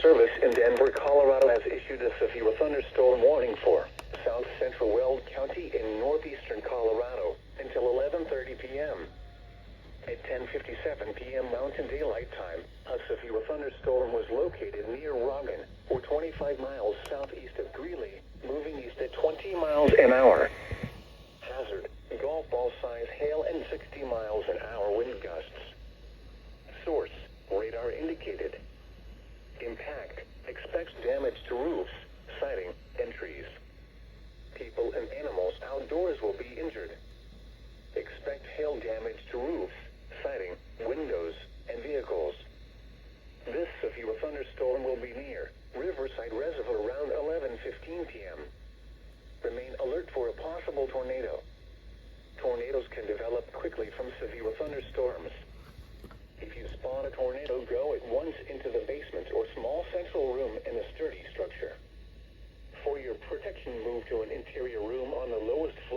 Service in Denver, Colorado has issued a severe thunderstorm warning for south central Weld County in northeastern Colorado until 11:30 p.m. At 10:57 p.m. Mountain Daylight Time, a severe thunderstorm was located near Rogan, or 25 miles southeast of Greeley, moving east at 20 miles an hour. Hazard: golf ball size hail and 60 miles an hour wind gusts. Source: radar indicated. Impact: expects damage to roofs, siding, and trees. People and animals outdoors will be injured. Expect hail damage to roofs, siding, windows, and vehicles. This severe thunderstorm will be near Riverside Reservoir around 11:15 p.m. Remain alert for a possible tornado. Tornadoes can develop quickly from severe thunderstorms. If you spot a tornado, go at once into the basement or small central room in a sturdy structure. For your protection, move to an interior room on the lowest floor.